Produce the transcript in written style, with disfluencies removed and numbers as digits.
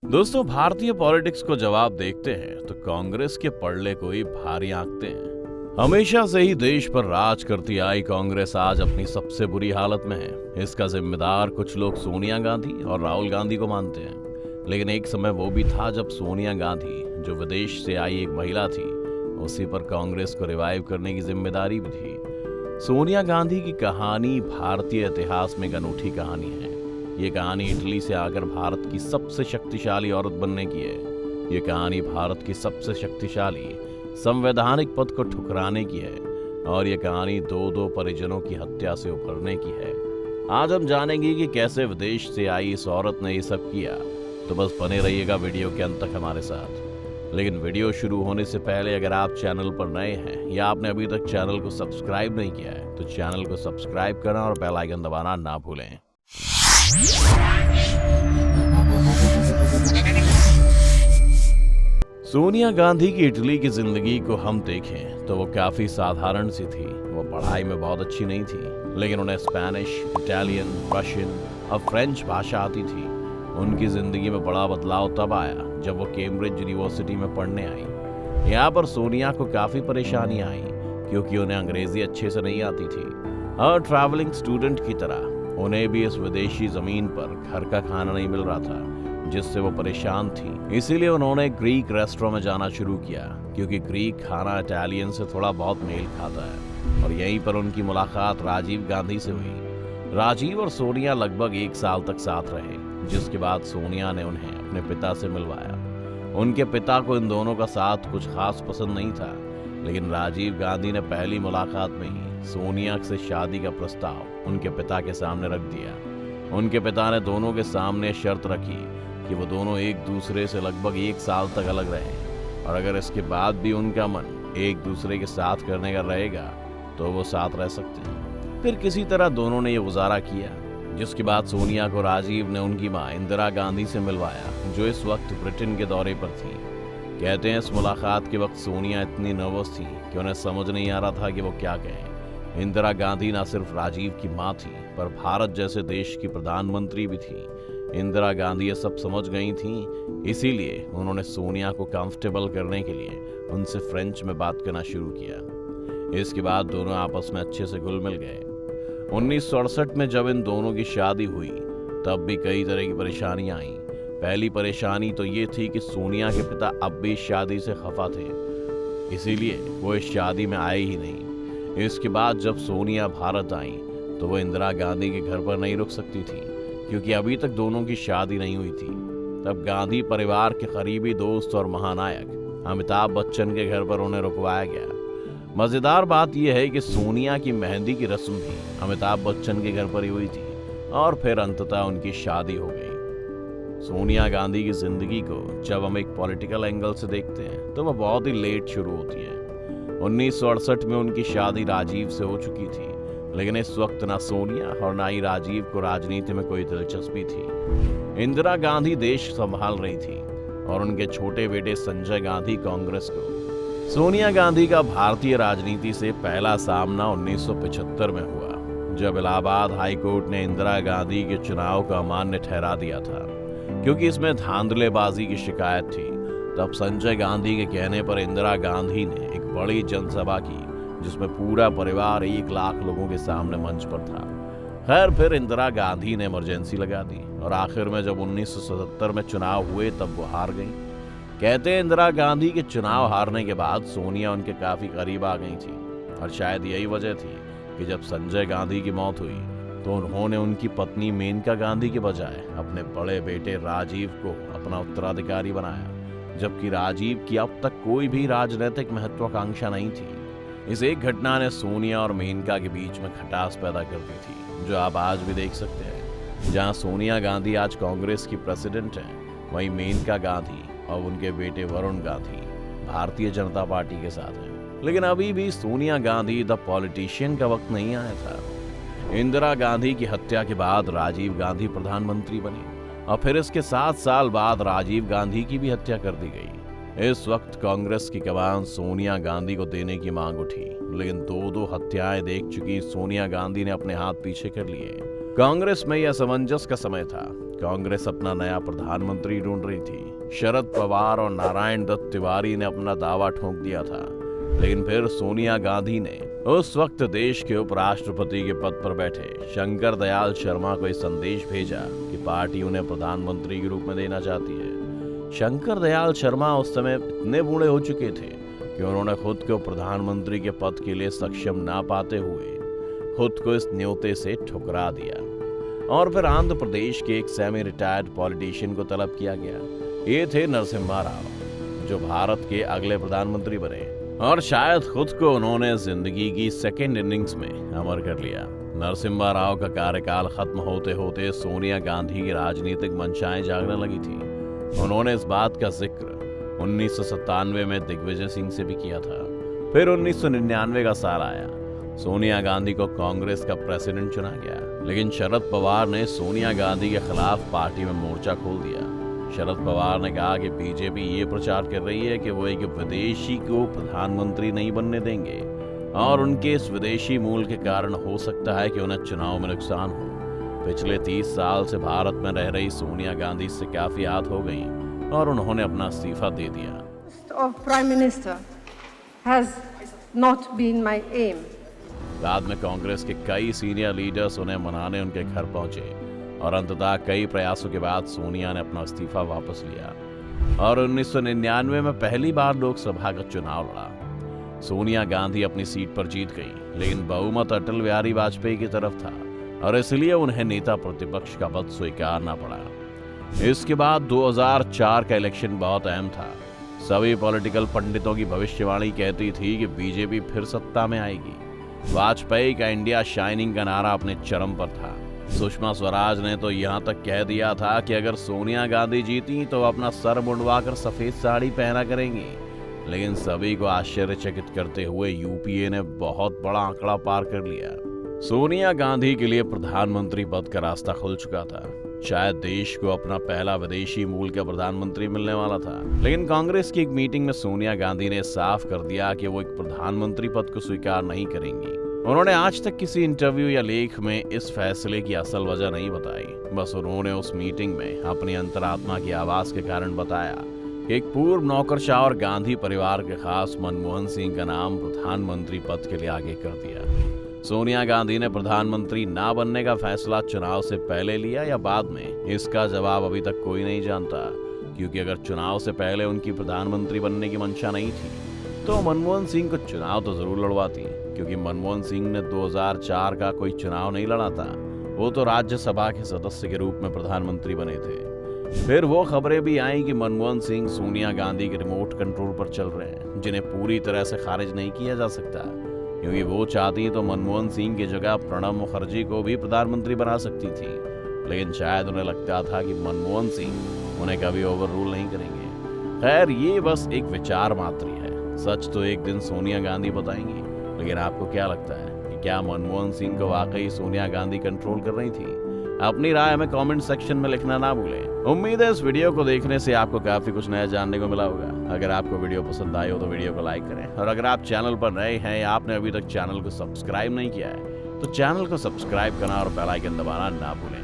दोस्तों, भारतीय पॉलिटिक्स को जब आप देखते हैं तो कांग्रेस के पलड़े को ही भारी आंकते हैं। हमेशा से ही देश पर राज करती आई कांग्रेस आज अपनी सबसे बुरी हालत में है। इसका जिम्मेदार कुछ लोग सोनिया गांधी और राहुल गांधी को मानते हैं, लेकिन एक समय वो भी था जब सोनिया गांधी, जो विदेश से आई एक महिला थी, उसी पर कांग्रेस को रिवाइव करने की जिम्मेदारी भी थी। सोनिया गांधी की कहानी भारतीय इतिहास में एक अनूठी कहानी है। ये कहानी इटली से आकर भारत की सबसे शक्तिशाली औरत बनने की है। ये कहानी भारत की सबसे शक्तिशाली संवैधानिक पद को ठुकराने की है, और ये कहानी दो परिजनों की हत्या से उभरने की है। आज हम जानेंगे कि कैसे विदेश से आई इस औरत ने ये सब किया। तो बस बने रहिएगा वीडियो के अंत तक हमारे साथ। लेकिन वीडियो शुरू होने से पहले अगर आप चैनल पर नए हैं या आपने अभी तक चैनल को सब्सक्राइब नहीं किया है तो चैनल को सब्सक्राइब करना और बेल आइकन दबाना ना भूलें। सोनिया गांधी की इटली की जिंदगी को हम देखें तो वो काफी साधारण सी थी। वो पढ़ाई में बहुत अच्छी नहीं थी, लेकिन उन्हें स्पेनिश, इटालियन, रशियन और फ्रेंच भाषा आती थी। उनकी जिंदगी में बड़ा बदलाव तब आया जब वो कैम्ब्रिज यूनिवर्सिटी में पढ़ने आई। यहाँ पर सोनिया को काफी परेशानियां आई क्योंकि उन्हें अंग्रेजी अच्छे से नहीं आती थी। और ट्रैवलिंग स्टूडेंट की तरह उन्हें भी इस विदेशी जमीन पर घर का खाना नहीं मिल रहा था, जिससे वो परेशान थी। इसीलिए उन्होंने ग्रीक रेस्टोरेंट में जाना शुरू किया, क्योंकि ग्रीक खाना इटालियन से थोड़ा बहुत मेल खाता है। और यहीं पर उनकी मुलाकात राजीव गांधी से हुई। राजीव और सोनिया लगभग 1 साल तक साथ रहे, जिसके बाद सोनिया ने उन्हें अपने पिता से मिलवाया। उनके पिता को इन दोनों का साथ कुछ खास पसंद नहीं था, लेकिन राजीव गांधी ने पहली मुलाकात में ही सोनिया से शादी का प्रस्ताव उनके पिता के सामने रख दिया। उनके पिता ने दोनों के सामने शर्त रखी कि वो दोनों एक दूसरे से लगभग 1 साल तक अलग रहें, और अगर इसके बाद भी उनका मन एक दूसरे के साथ करने का रहेगा तो वो साथ रह सकते हैं। फिर किसी तरह दोनों ने ये गुजारा किया, जिसके बाद सोनिया को राजीव ने उनकी मां इंदिरा गांधी से मिलवाया, जो इस वक्त ब्रिटेन के दौरे पर थी। कहते हैं इस मुलाकात के वक्त सोनिया इतनी नर्वस थी कि उन्हें समझ नहीं आ रहा था कि वो क्या कहें। इंदिरा गांधी न सिर्फ राजीव की मां थी, पर भारत जैसे देश की प्रधानमंत्री भी थी। इंदिरा गांधी ये सब समझ गई थी, इसीलिए उन्होंने सोनिया को कंफर्टेबल करने के लिए उनसे फ्रेंच में बात करना शुरू किया। इसके बाद दोनों आपस में अच्छे से घुल मिल गए। 1968 में जब इन दोनों की शादी हुई, तब भी कई तरह की परेशानियां आईं। पहली परेशानी तो ये थी कि सोनिया के पिता अब भी इस शादी से खफा थे, इसीलिए वो इस शादी में आए ही नहीं। इसके बाद जब सोनिया भारत आई तो वो इंदिरा गांधी के घर पर नहीं रुक सकती थी, क्योंकि अभी तक दोनों की शादी नहीं हुई थी। तब गांधी परिवार के करीबी दोस्त और महानायक अमिताभ बच्चन के घर पर उन्हें रुकवाया गया। मजेदार बात यह है कि सोनिया की मेहंदी की रस्म भी अमिताभ बच्चन के घर पर ही हुई थी, और फिर अंततः उनकी शादी हो गई। सोनिया गांधी की जिंदगी को जब हम एक पॉलिटिकल एंगल से देखते हैं तो वह बहुत ही लेट शुरू होती है। 1968 में उनकी शादी राजीव से हो चुकी थी, लेकिन इस वक्त ना सोनिया और ना ही राजीव को राजनीति में कोई दिलचस्पी थी। इंदिरा गांधी देश संभाल रही थी और उनके छोटे बेटे संजय गांधी कांग्रेस को। सोनिया गांधी का भारतीय राजनीति से पहला सामना 1975 में हुआ, जब इलाहाबाद हाई कोर्ट ने इंदिरा गांधी के चुनाव को अमान्य ठहरा दिया था, क्योंकि इसमें धांधलेबाजी की शिकायत थी। तब संजय गांधी के कहने पर इंदिरा गांधी ने एक बड़ी जनसभा की, जिसमें पूरा परिवार 1 लाख लोगों के सामने मंच पर था। खैर, फिर इंदिरा गांधी ने इमरजेंसी लगा दी, और आखिर में जब 1977 में चुनाव हुए तब वो हार गई। कहते हैं इंदिरा गांधी के चुनाव हारने के बाद सोनिया उनके काफी करीब आ गई थी, और शायद यही वजह थी कि जब संजय गांधी की मौत हुई तो उन्होंने उनकी पत्नी मेनका गांधी के बजाय अपने बड़े बेटे राजीव को अपना उत्तराधिकारी बनाया, जबकि राजीव की अब तक कोई भी राजनीतिक महत्वाकांक्षा नहीं थी। इस एक घटना ने सोनिया और मेनका के बीच में खटास पैदा कर दी थी, जो आप आज भी देख सकते हैं। जहां सोनिया गांधी आज कांग्रेस की प्रेसिडेंट हैं, वहीं मेनका गांधी और उनके बेटे वरुण गांधी भारतीय जनता पार्टी के साथ हैं। लेकिन अभी भी सोनिया गांधी द पॉलिटिशियन का वक्त नहीं आया था। इंदिरा गांधी की हत्या के बाद राजीव गांधी प्रधानमंत्री बने, और फिर इसके 7 साल बाद राजीव गांधी की भी हत्या कर दी गई। इस वक्त कांग्रेस की कमान सोनिया गांधी को देने की मांग उठी, लेकिन 2 हत्याएं देख चुकी सोनिया गांधी ने अपने हाथ पीछे कर लिए। कांग्रेस में यह असमंजस का समय था। कांग्रेस अपना नया प्रधानमंत्री ढूंढ रही थी। शरद पवार और नारायण दत्त तिवारी ने अपना दावा ठोक दिया था, लेकिन फिर सोनिया गांधी ने उस वक्त देश के उपराष्ट्रपति के पद पर बैठे शंकर दयाल शर्मा को एक संदेश भेजा कि पार्टी उन्हें प्रधानमंत्री के रूप में देना चाहती है। शंकर दयाल शर्मा उस समय इतने बूढ़े हो चुके थे कि उन्होंने खुद को प्रधानमंत्री के पद के लिए सक्षम ना पाते हुए खुद को इस न्योते से ठुकरा दिया और फिर आंध्र प्रदेश के एक सेमी रिटायर्ड पॉलिटिशियन को तलब किया गया। ये थे नरसिम्हा राव, जो भारत के अगले प्रधानमंत्री बने और शायद खुद को उन्होंने जिंदगी की सेकेंड इनिंग्स में अमर कर लिया। नरसिम्हा राव का कार्यकाल खत्म होते होते सोनिया गांधी की राजनीतिक मंशाएं जागने लगी थी। उन्होंने इस बात का जिक्र 1997 में दिग्विजय सिंह से भी किया था। फिर 1999 का साल आया। सोनिया गांधी को कांग्रेस का प्रेसिडेंट चुना गया, लेकिन शरद पवार ने सोनिया गांधी के खिलाफ पार्टी में मोर्चा खोल दिया। शरद पवार ने कहा कि बीजेपी ये प्रचार कर रही है कि वो एक विदेशी को प्रधानमंत्री नहीं बनने देंगे और उनके इस विदेशी मूल के कारण हो सकता है कि उन्हें चुनाव में नुकसान हो। पिछले 30 साल से भारत में रह रही सोनिया गांधी इससे काफी आहत हो गई और उन्होंने अपना इस्तीफा दे दिया। Prime minister has not been my M. बाद में कांग्रेस के कई सीनियर लीडर्स उन्हें मनाने उनके घर पहुंचे और अंततः कई प्रयासों के बाद सोनिया ने अपना इस्तीफा वापस लिया और 1999 में पहली बार लोकसभा का चुनाव लड़ा। सोनिया गांधी अपनी सीट पर जीत गई, लेकिन बहुमत अटल बिहारी वाजपेयी की तरफ था और इसलिए उन्हें नेता प्रतिपक्ष का पद स्वीकारना पड़ा। इसके बाद 2004 का इलेक्शन बहुत अहम था। सभी पॉलिटिकल पंडितों की भविष्यवाणी कहती थी कि बीजेपी फिर सत्ता में आएगी। वाजपेयी का इंडिया शाइनिंग का नारा अपने चरम पर था। सुषमा स्वराज ने तो यहाँ तक कह दिया था कि अगर सोनिया गांधी जीती तो अपना सर मुंडवाकर सफेद साड़ी पहना करेंगी। लेकिन सभी को आश्चर्यचकित करते हुए यूपीए ने बहुत बड़ा आंकड़ा पार कर लिया। सोनिया गांधी के लिए प्रधानमंत्री पद का रास्ता खुल चुका था। शायद देश को अपना पहला विदेशी मूल का प्रधानमंत्री मिलने वाला था, लेकिन कांग्रेस की एक मीटिंग में सोनिया गांधी ने साफ कर दिया कि वो एक प्रधानमंत्री पद को स्वीकार नहीं करेंगी। उन्होंने आज तक किसी इंटरव्यू या लेख में इस फैसले की असल वजह नहीं बताई। बस उन्होंने उस मीटिंग में अपनी अंतरात्मा की आवाज के कारण बताया कि एक पूर्व नौकरशाह और गांधी परिवार के खास मनमोहन सिंह का नाम प्रधानमंत्री पद के लिए आगे कर दिया। सोनिया गांधी ने प्रधानमंत्री ना बनने का फैसला चुनाव से पहले लिया या बाद में, इसका जवाब अभी तक कोई नहीं जानता, क्योंकि अगर चुनाव से पहले उनकी प्रधानमंत्री बनने की मंशा नहीं थी तो मनमोहन सिंह को चुनाव तो जरूर लड़वाती, क्योंकि मनमोहन सिंह ने 2004 का कोई चुनाव नहीं लड़ा था। वो तो राज्यसभा के सदस्य के रूप में प्रधानमंत्री बने थे। फिर वो खबरें भी आई कि मनमोहन सिंह सोनिया गांधी के रिमोट कंट्रोल पर चल रहे हैं, जिन्हें पूरी तरह से खारिज नहीं किया जा सकता, क्योंकि वो चाहती तो मनमोहन सिंह की जगह प्रणब मुखर्जी को भी प्रधानमंत्री बना सकती थी। लेकिन शायद उन्हें लगता था कि मनमोहन सिंह उन्हें कभी ओवर रूल नहीं करेंगे। खैर, ये बस एक विचार मात्र है। सच तो एक दिन सोनिया गांधी बताएंगी। लेकिन आपको क्या लगता है कि क्या मनमोहन सिंह को वाकई सोनिया गांधी कंट्रोल कर रही थी? अपनी राय हमें कमेंट सेक्शन में लिखना ना भूलें। उम्मीद है इस वीडियो को देखने से आपको काफी कुछ नया जानने को मिला होगा। अगर आपको वीडियो पसंद आई हो तो वीडियो को लाइक करें, और अगर आप चैनल पर नए हैं या आपने अभी तक चैनल को सब्सक्राइब नहीं किया है तो चैनल को सब्सक्राइब करना और बेल आइकन दबाना ना भूलें।